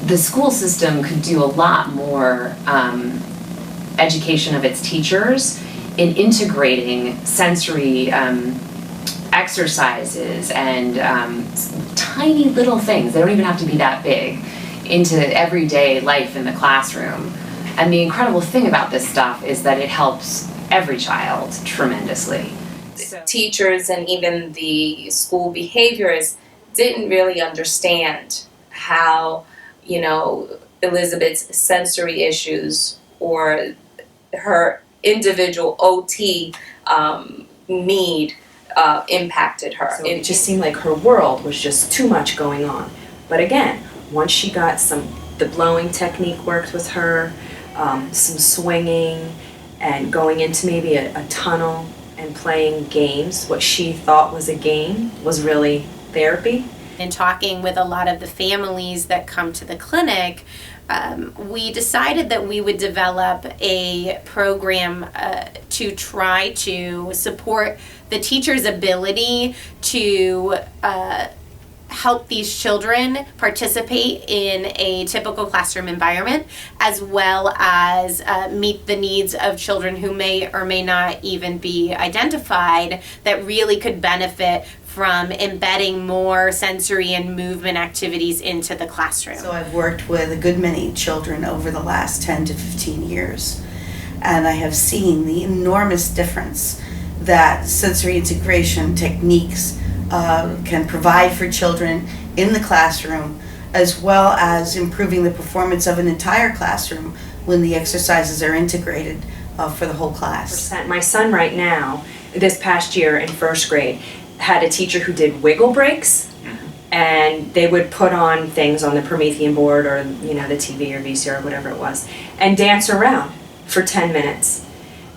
the school system could do a lot more education of its teachers in integrating sensory exercises and tiny little things, they don't even have to be that big, into everyday life in the classroom. And the incredible thing about this stuff is that it helps every child tremendously. Teachers and even the school behaviorists didn't really understand how, Elizabeth's sensory issues or her individual OT need impacted her. So it just seemed like her world was just too much going on. But again, once she got the blowing technique worked with her, some swinging, and going into maybe a tunnel and playing games, what she thought was a game was really therapy. In talking with a lot of the families that come to the clinic, we decided that we would develop a program to try to support the teacher's ability to help these children participate in a typical classroom environment, as well as meet the needs of children who may or may not even be identified that really could benefit from embedding more sensory and movement activities into the classroom. So I've worked with a good many children over the last 10 to 15 years, and I have seen the enormous difference that sensory integration techniques can provide for children in the classroom, as well as improving the performance of an entire classroom when the exercises are integrated for the whole class. My son right now, this past year in first grade, had a teacher who did wiggle breaks, and they would put on things on the Promethean board or the TV or VCR or whatever it was, and dance around for 10 minutes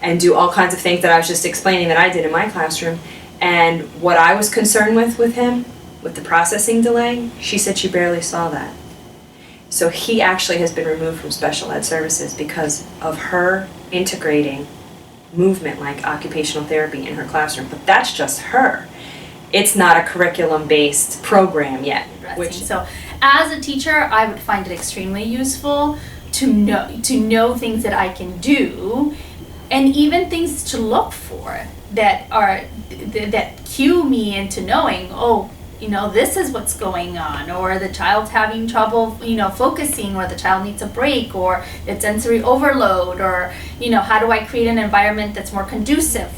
and do all kinds of things that I was just explaining that I did in my classroom. And what I was concerned with him, with the processing delay, she said she barely saw that. So he actually has been removed from special ed services because of her integrating movement like occupational therapy in her classroom. But that's just her. It's not a curriculum-based program yet. So as a teacher, I would find it extremely useful to know things that I can do, and even things to look for that cue me into knowing, this is what's going on, or the child's having trouble, focusing, or the child needs a break, or it's sensory overload, or, how do I create an environment that's more conducive?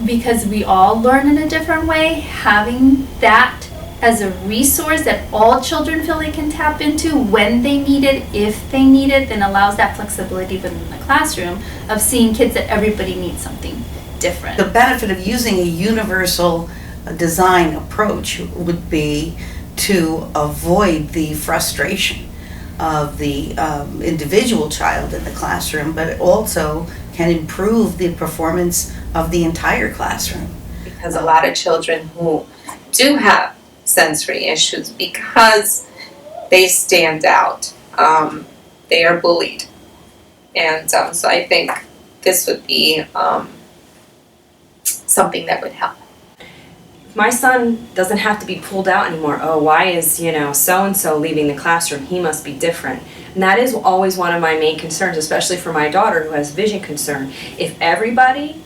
Because we all learn in a different way, having that as a resource that all children feel they can tap into when they need it, if they need it, then allows that flexibility within the classroom of seeing kids that everybody needs something different. The benefit of using a universal design approach would be to avoid the frustration of the individual child in the classroom, but it also can improve the performance of the entire classroom. Because a lot of children who do have sensory issues, because they stand out, they are bullied. And so I think this would be something that would help. My son doesn't have to be pulled out anymore. Oh, why is, so-and-so leaving the classroom? He must be different. And that is always one of my main concerns, especially for my daughter who has vision concern. If everybody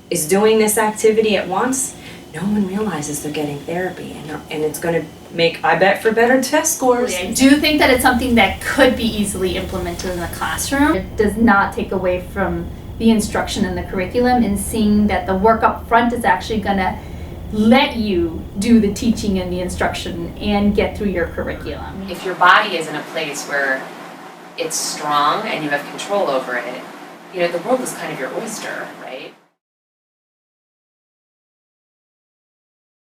is doing this activity at once, no one realizes they're getting therapy, and it's going to make, I bet, for better test scores. I do think that it's something that could be easily implemented in the classroom. It does not take away from the instruction in the curriculum, and seeing that the work up front is actually going to let you do the teaching and the instruction and get through your curriculum. If your body is in a place where it's strong and you have control over it, the world is kind of your oyster, right?